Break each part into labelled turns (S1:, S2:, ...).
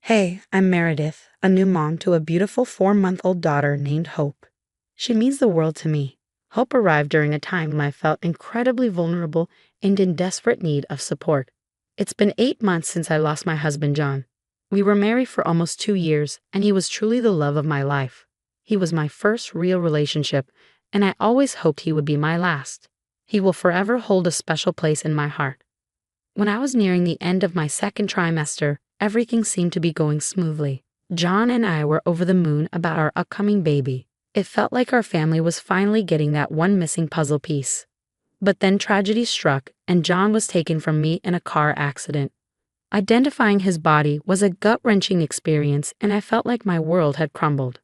S1: Hey, I'm Meredith, a new mom to a beautiful 4-month-old daughter named Hope. She means the world to me. Hope arrived during a time when I felt incredibly vulnerable and in desperate need of support. It's been 8 months since I lost my husband, John. We were married for almost 2 years, and he was truly the love of my life. He was my first real relationship, and I always hoped he would be my last. He will forever hold a special place in my heart. When I was nearing the end of my second trimester, everything seemed to be going smoothly. John and I were over the moon about our upcoming baby. It felt like our family was finally getting that one missing puzzle piece. But then tragedy struck, and John was taken from me in a car accident. Identifying his body was a gut-wrenching experience, and I felt like my world had crumbled.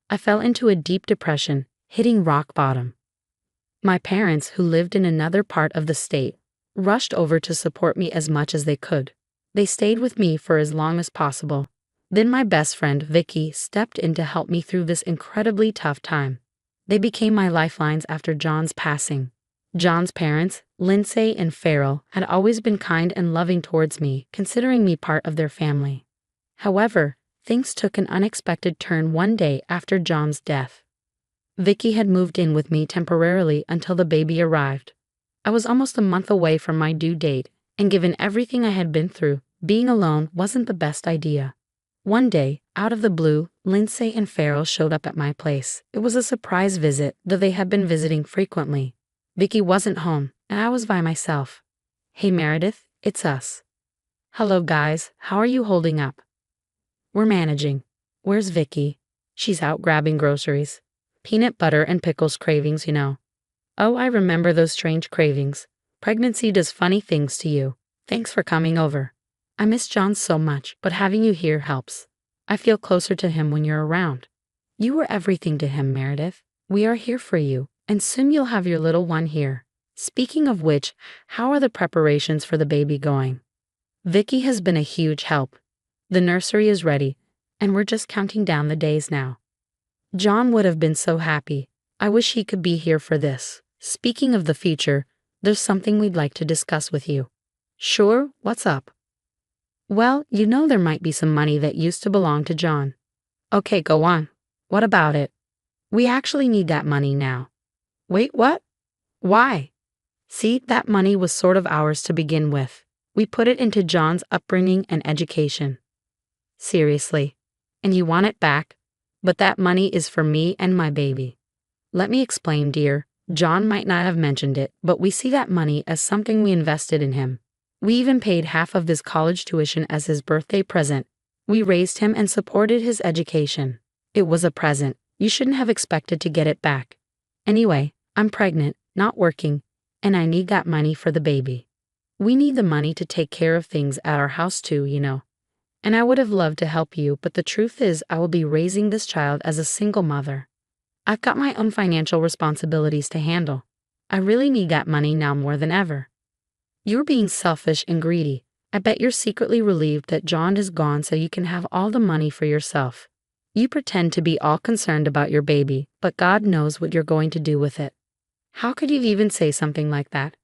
S1: I fell into a deep depression, hitting rock bottom. My parents, who lived in another part of the state, rushed over to support me as much as they could. They stayed with me for as long as possible. Then my best friend, Vicky, stepped in to help me through this incredibly tough time. They became my lifelines after John's passing. John's parents, Lindsay and Farrell, had always been kind and loving towards me, considering me part of their family. However, things took an unexpected turn one day after John's death. Vicky had moved in with me temporarily until the baby arrived. I was almost a month away from my due date, and given everything I had been through, being alone wasn't the best idea. One day, out of the blue, Lindsay and Farrell showed up at my place. It was a surprise visit, though they had been visiting frequently. Vicky wasn't home, and I was by myself. "Hey Meredith, it's us." "Hello guys, how are you holding up?" "We're managing." "Where's Vicky?" "She's out grabbing groceries. Peanut butter and pickles cravings, you know." "Oh, I remember those strange cravings. Pregnancy does funny things to you. Thanks for coming over. I miss John so much, but having you here helps. I feel closer to him when you're around. You were everything to him, Meredith. We are here for you, and soon you'll have your little one here. Speaking of which, how are the preparations for the baby going?" "Vicky has been a huge help. The nursery is ready, and we're just counting down the days now." "John would have been so happy. I wish he could be here for this. Speaking of the future, there's something we'd like to discuss with you." "Sure, what's up?" "Well, you know there might be some money that used to belong to John." "Okay, go on. What about it?" "We actually need that money now." "Wait, what? Why?" "See, that money was sort of ours to begin with. We put it into John's upbringing and education." "Seriously? And you want it back? But that money is for me and my baby." "Let me explain, dear. John might not have mentioned it, but we see that money as something we invested in him. We even paid half of his college tuition as his birthday present. We raised him and supported his education. It was a present. You shouldn't have expected to get it back. Anyway, I'm pregnant, not working, and I need that money for the baby. We need the money to take care of things at our house too, you know. And I would have loved to help you, but the truth is I will be raising this child as a single mother. I've got my own financial responsibilities to handle. I really need that money now more than ever." "You're being selfish and greedy. I bet you're secretly relieved that John is gone so you can have all the money for yourself. You pretend to be all concerned about your baby, but God knows what you're going to do with it." "How could you even say something like that?"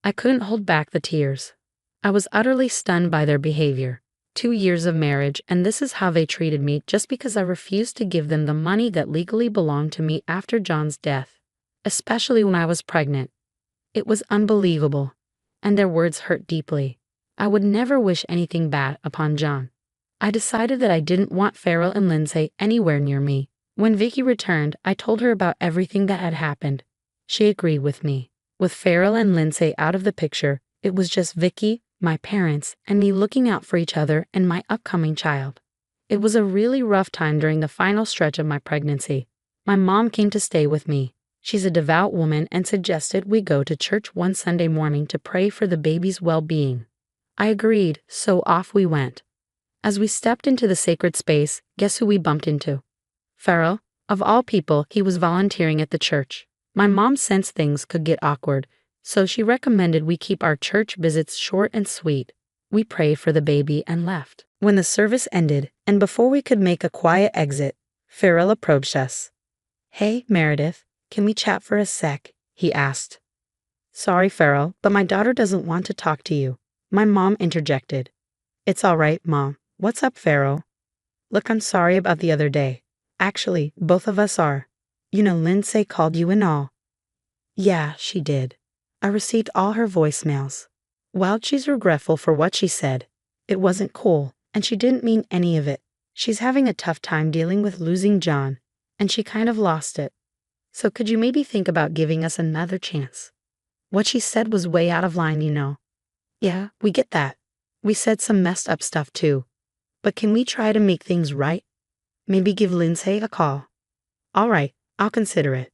S1: I couldn't hold back the tears. I was utterly stunned by their behavior. 2 years of marriage, and this is how they treated me just because I refused to give them the money that legally belonged to me after John's death, especially when I was pregnant. It was unbelievable, and their words hurt deeply. I would never wish anything bad upon John. I decided that I didn't want Farrell and Lindsay anywhere near me. When Vicky returned, I told her about everything that had happened. She agreed with me. With Farrell and Lindsay out of the picture, it was just Vicky, my parents, and me looking out for each other and my upcoming child. It was a really rough time during the final stretch of my pregnancy. My mom came to stay with me. She's a devout woman and suggested we go to church one Sunday morning to pray for the baby's well-being. I agreed, so off we went. As we stepped into the sacred space, guess who we bumped into? Farrell. Of all people, he was volunteering at the church. My mom sensed things could get awkward, so she recommended we keep our church visits short and sweet. We prayed for the baby and left. When the service ended, and before we could make a quiet exit, Farrell approached us. "Hey, Meredith, can we chat for a sec?" he asked. "Sorry, Farrell, but my daughter doesn't want to talk to you," my mom interjected. "It's all right, Mom. What's up, Farrell? Look, I'm sorry about the other day. Actually, both of us are. You know, Lindsay called you and all. Yeah, she did. I received all her voicemails. While she's regretful for what she said, it wasn't cool, and she didn't mean any of it. She's having a tough time dealing with losing John, and she kind of lost it. So could you maybe think about giving us another chance? What she said was way out of line, you know. Yeah, we get that. We said some messed up stuff too. But can we try to make things right? Maybe give Lindsay a call. All right, I'll consider it.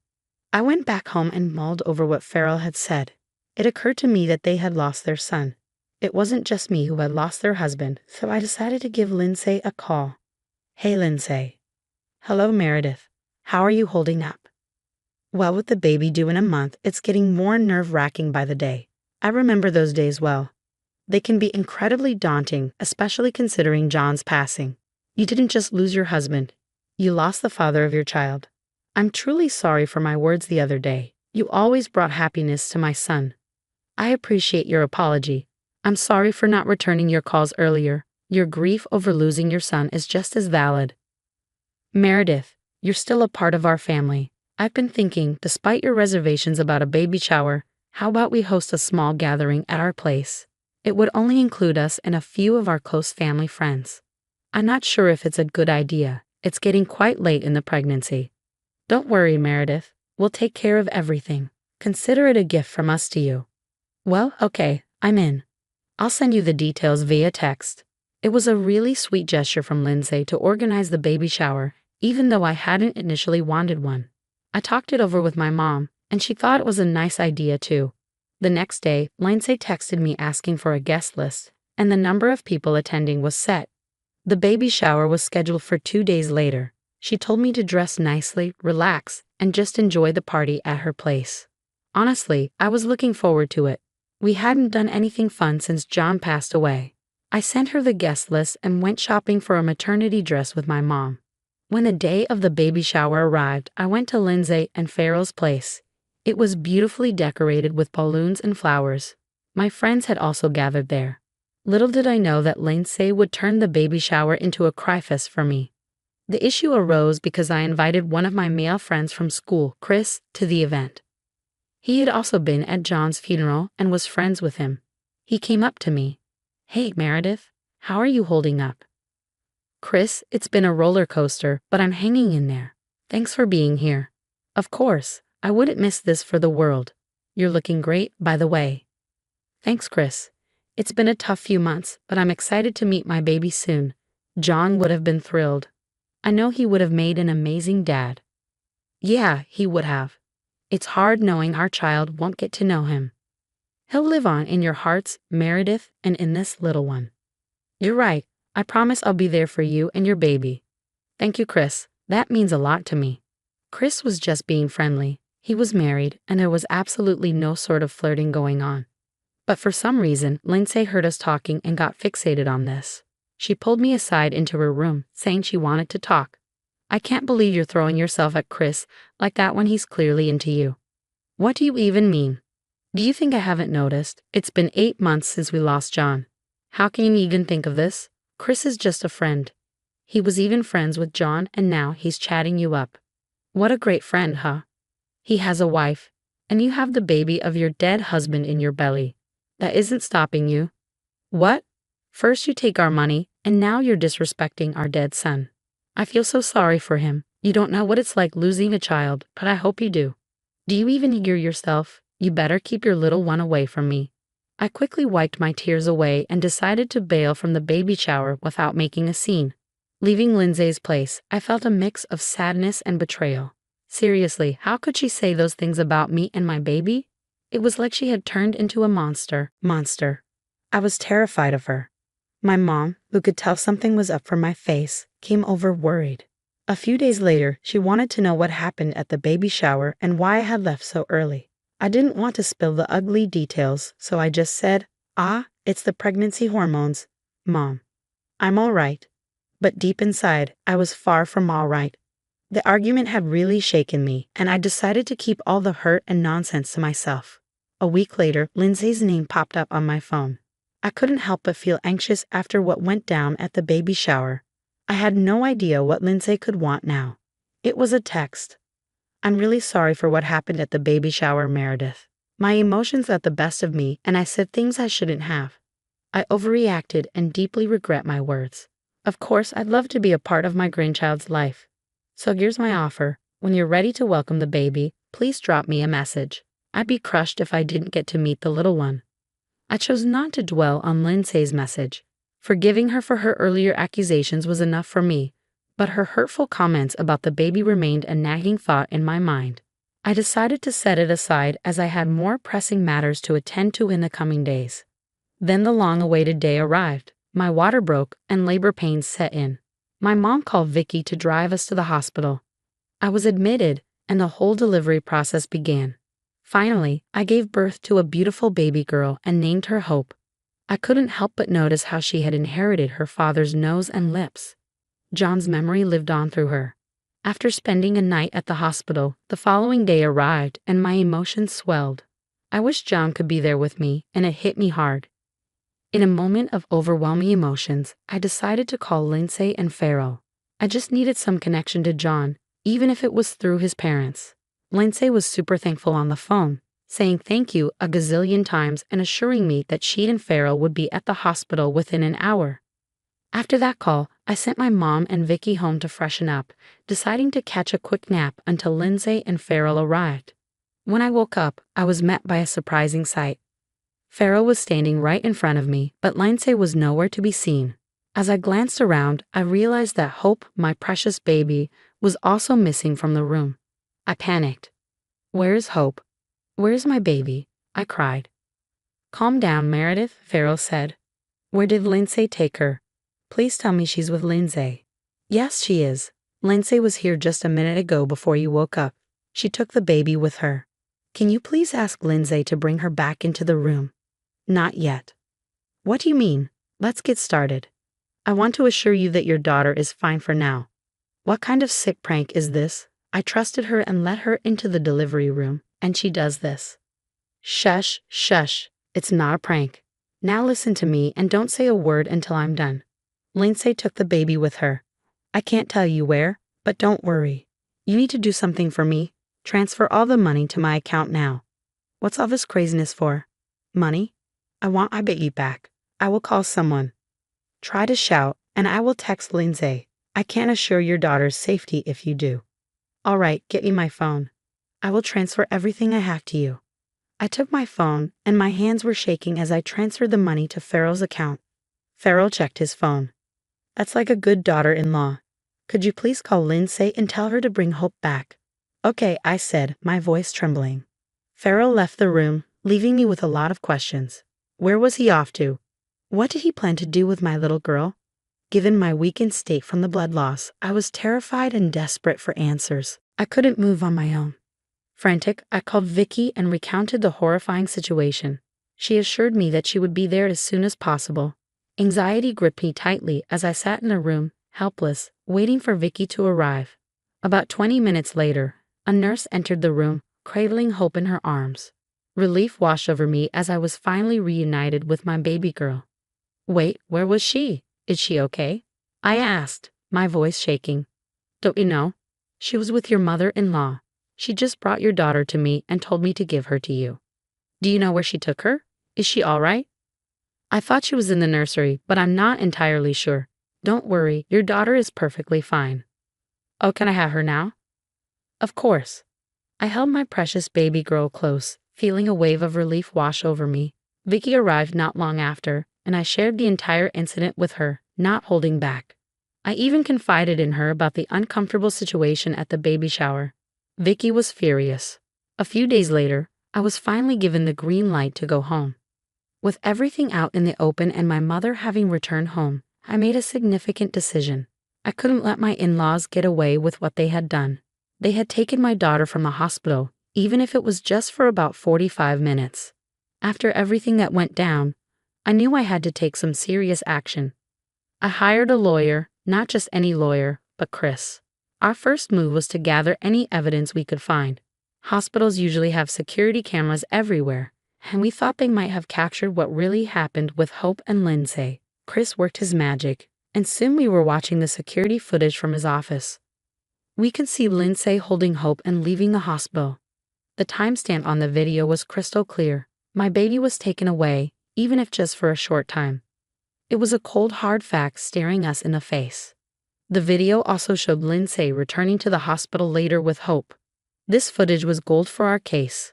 S1: I went back home and mulled over what Farrell had said. It occurred to me that they had lost their son. It wasn't just me who had lost their husband, so I decided to give Lindsay a call. Hey, Lindsay. Hello, Meredith. How are you holding up? Well, with the baby due in a month, it's getting more nerve-wracking by the day. I remember those days well. They can be incredibly daunting, especially considering John's passing. You didn't just lose your husband. You lost the father of your child. I'm truly sorry for my words the other day. You always brought happiness to my son. I appreciate your apology. I'm sorry for not returning your calls earlier. Your grief over losing your son is just as valid. Meredith, you're still a part of our family. I've been thinking, despite your reservations about a baby shower, how about we host a small gathering at our place? It would only include us and a few of our close family friends. I'm not sure if it's a good idea. It's getting quite late in the pregnancy. Don't worry, Meredith. We'll take care of everything. Consider it a gift from us to you. Well, okay, I'm in. I'll send you the details via text. It was a really sweet gesture from Lindsay to organize the baby shower, even though I hadn't initially wanted one. I talked it over with my mom, and she thought it was a nice idea too. The next day, Lindsay texted me asking for a guest list, and the number of people attending was set. The baby shower was scheduled for 2 days later. She told me to dress nicely, relax, and just enjoy the party at her place. Honestly, I was looking forward to it. We hadn't done anything fun since John passed away. I sent her the guest list and went shopping for a maternity dress with my mom. When the day of the baby shower arrived, I went to Lindsay and Farrell's place. It was beautifully decorated with balloons and flowers. My friends had also gathered there. Little did I know that Lindsay would turn the baby shower into a cry-fest for me. The issue arose because I invited one of my male friends from school, Chris, to the event. He had also been at John's funeral and was friends with him. He came up to me. Hey, Meredith, how are you holding up? Chris, it's been a roller coaster, but I'm hanging in there. Thanks for being here. Of course, I wouldn't miss this for the world. You're looking great, by the way. Thanks, Chris. It's been a tough few months, but I'm excited to meet my baby soon. John would have been thrilled. I know he would have made an amazing dad. Yeah, he would have. It's hard knowing our child won't get to know him. He'll live on in your hearts, Meredith, and in this little one. You're right. I promise I'll be there for you and your baby. Thank you, Chris. That means a lot to me. Chris was just being friendly. He was married, and there was absolutely no sort of flirting going on. But for some reason, Lindsay heard us talking and got fixated on this. She pulled me aside into her room, saying she wanted to talk. I can't believe you're throwing yourself at Chris like that when he's clearly into you. What do you even mean? Do you think I haven't noticed? It's been 8 months since we lost John. How can you even think of this? Chris is just a friend. He was even friends with John, and now he's chatting you up. What a great friend, huh? He has a wife, and you have the baby of your dead husband in your belly. That isn't stopping you. What? First you take our money, and now you're disrespecting our dead son. I feel so sorry for him. You don't know what it's like losing a child, but I hope you do. Do you even hear yourself? You better keep your little one away from me. I quickly wiped my tears away and decided to bail from the baby shower without making a scene. Leaving Lindsay's place, I felt a mix of sadness and betrayal. Seriously, how could she say those things about me and my baby? It was like she had turned into a monster. I was terrified of her. My mom, who could tell something was up for my face, came over worried. A few days later, she wanted to know what happened at the baby shower and why I had left so early. I didn't want to spill the ugly details, so I just said, it's the pregnancy hormones, Mom. I'm all right. But deep inside, I was far from all right. The argument had really shaken me, and I decided to keep all the hurt and nonsense to myself. A week later, Lindsay's name popped up on my phone. I couldn't help but feel anxious after what went down at the baby shower. I had no idea what Lindsay could want now. It was a text. I'm really sorry for what happened at the baby shower, Meredith. My emotions got the best of me and I said things I shouldn't have. I overreacted and deeply regret my words. Of course, I'd love to be a part of my grandchild's life. So here's my offer. When you're ready to welcome the baby, please drop me a message. I'd be crushed if I didn't get to meet the little one. I chose not to dwell on Lindsay's message. Forgiving her for her earlier accusations was enough for me, but her hurtful comments about the baby remained a nagging thought in my mind. I decided to set it aside as I had more pressing matters to attend to in the coming days. Then the long-awaited day arrived. My water broke and labor pains set in. My mom called Vicky to drive us to the hospital. I was admitted, and the whole delivery process began. Finally, I gave birth to a beautiful baby girl and named her Hope. I couldn't help but notice how she had inherited her father's nose and lips. John's memory lived on through her. After spending a night at the hospital, the following day arrived and my emotions swelled. I wished John could be there with me, and it hit me hard. In a moment of overwhelming emotions, I decided to call Lindsay and Farrell. I just needed some connection to John, even if it was through his parents. Lindsay was super thankful on the phone, saying thank you a gazillion times and assuring me that she and Farrell would be at the hospital within an hour. After that call, I sent my mom and Vicky home to freshen up, deciding to catch a quick nap until Lindsay and Farrell arrived. When I woke up, I was met by a surprising sight. Farrell was standing right in front of me, but Lindsay was nowhere to be seen. As I glanced around, I realized that Hope, my precious baby, was also missing from the room. I panicked. "Where is Hope? Where's my baby?" I cried. "Calm down, Meredith," Farrell said. "Where did Lindsay take her? Please tell me she's with Lindsay." "Yes, she is. Lindsay was here just a minute ago before you woke up. She took the baby with her. Can you please ask Lindsay to bring her back into the room?" "Not yet." "What do you mean? Let's get started. I want to assure you that your daughter is fine for now." "What kind of sick prank is this? I trusted her and let her into the delivery room, and she does this." "Shush, shush. It's not a prank. Now listen to me and don't say a word until I'm done. Lindsay took the baby with her. I can't tell you where, but don't worry. You need to do something for me. Transfer all the money to my account now." "What's all this craziness for?" "Money? I want my baby back. I will call someone. Try to shout, and I will text Lindsay. I can't assure your daughter's safety if you do." "All right, get me my phone. I will transfer everything I have to you." I took my phone, and my hands were shaking as I transferred the money to Farrell's account. Farrell checked his phone. "That's like a good daughter-in-law. Could you please call Lindsay and tell her to bring Hope back?" "Okay," I said, my voice trembling. Farrell left the room, leaving me with a lot of questions. Where was he off to? What did he plan to do with my little girl? Given my weakened state from the blood loss, I was terrified and desperate for answers. I couldn't move on my own. Frantic, I called Vicky and recounted the horrifying situation. She assured me that she would be there as soon as possible. Anxiety gripped me tightly as I sat in a room, helpless, waiting for Vicky to arrive. About 20 minutes later, a nurse entered the room, cradling Hope in her arms. Relief washed over me as I was finally reunited with my baby girl. "Wait, where was she? Is she okay?" I asked, my voice shaking. "Don't you know? She was with your mother-in-law. She just brought your daughter to me and told me to give her to you." "Do you know where she took her? Is she all right?" "I thought she was in the nursery, but I'm not entirely sure. Don't worry, your daughter is perfectly fine." "Oh, can I have her now?" "Of course." I held my precious baby girl close, feeling a wave of relief wash over me. Vicky arrived not long after, and I shared the entire incident with her, not holding back. I even confided in her about the uncomfortable situation at the baby shower. Vicky was furious. A few days later, I was finally given the green light to go home. With everything out in the open and my mother having returned home, I made a significant decision. I couldn't let my in-laws get away with what they had done. They had taken my daughter from the hospital, even if it was just for about 45 minutes. After everything that went down, I knew I had to take some serious action. I hired a lawyer, not just any lawyer, but Chris. Our first move was to gather any evidence we could find. Hospitals usually have security cameras everywhere, and we thought they might have captured what really happened with Hope and Lindsay. Chris worked his magic, and soon we were watching the security footage from his office. We could see Lindsay holding Hope and leaving the hospital. The timestamp on the video was crystal clear. My baby was taken away, even if just for a short time. It was a cold, hard fact staring us in the face. The video also showed Lindsay returning to the hospital later with Hope. This footage was gold for our case.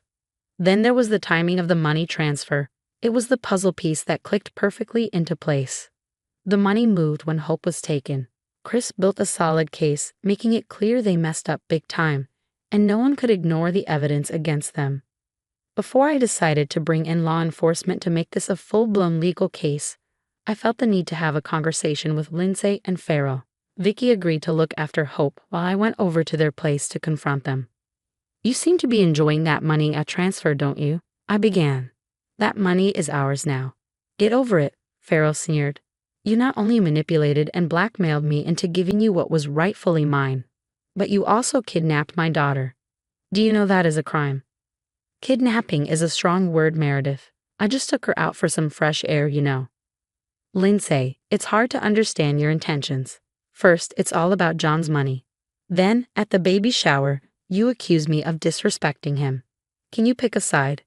S1: Then there was the timing of the money transfer. It was the puzzle piece that clicked perfectly into place. The money moved when Hope was taken. Chris built a solid case, making it clear they messed up big time, and no one could ignore the evidence against them. Before I decided to bring in law enforcement to make this a full-blown legal case, I felt the need to have a conversation with Lindsay and Farrell. Vicky agreed to look after Hope while I went over to their place to confront them. "You seem to be enjoying that money at transfer, don't you?" I began. "That money is ours now. Get over it," Farrell sneered. "You not only manipulated and blackmailed me into giving you what was rightfully mine, but you also kidnapped my daughter. Do you know that is a crime?" "Kidnapping is a strong word, Meredith. I just took her out for some fresh air, you know." "Lindsay, it's hard to understand your intentions. First, it's all about John's money. Then, at the baby shower, you accuse me of disrespecting him. Can you pick a side?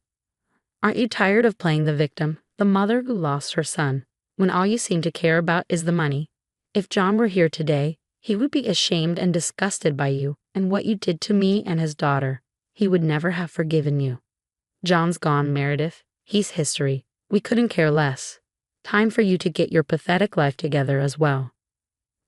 S1: Aren't you tired of playing the victim, the mother who lost her son, when all you seem to care about is the money? If John were here today, he would be ashamed and disgusted by you and what you did to me and his daughter. He would never have forgiven you. John's gone, Meredith. He's history. We couldn't care less. Time for you to get your pathetic life together as well."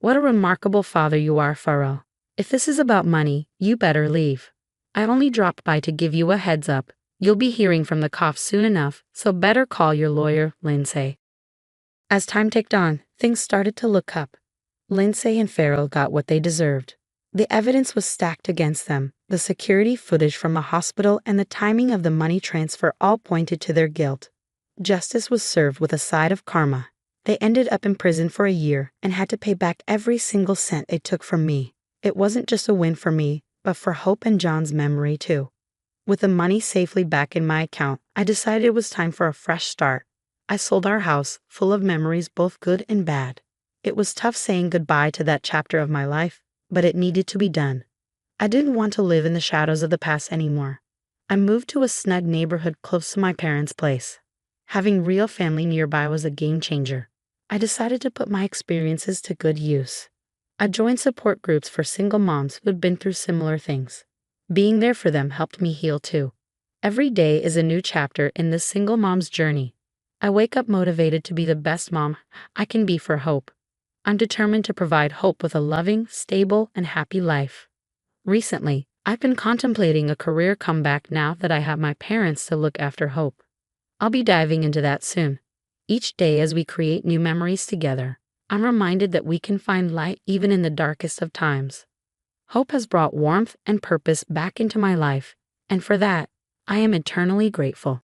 S1: "What a remarkable father you are, Farrell. If this is about money, you better leave. I only dropped by to give you a heads up. You'll be hearing from the cops soon enough, so better call your lawyer, Lindsay." As time ticked on, things started to look up. Lindsay and Farrell got what they deserved. The evidence was stacked against them. The security footage from the hospital and the timing of the money transfer all pointed to their guilt. Justice was served with a side of karma. They ended up in prison for a year and had to pay back every single cent they took from me. It wasn't just a win for me, but for Hope and John's memory too. With the money safely back in my account, I decided it was time for a fresh start. I sold our house, full of memories both good and bad. It was tough saying goodbye to that chapter of my life, but it needed to be done. I didn't want to live in the shadows of the past anymore. I moved to a snug neighborhood close to my parents' place. Having real family nearby was a game changer. I decided to put my experiences to good use. I joined support groups for single moms who had been through similar things. Being there for them helped me heal too. Every day is a new chapter in this single mom's journey. I wake up motivated to be the best mom I can be for Hope. I'm determined to provide Hope with a loving, stable, and happy life. Recently, I've been contemplating a career comeback now that I have my parents to look after Hope. I'll be diving into that soon. Each day as we create new memories together, I'm reminded that we can find light even in the darkest of times. Hope has brought warmth and purpose back into my life, and for that, I am eternally grateful.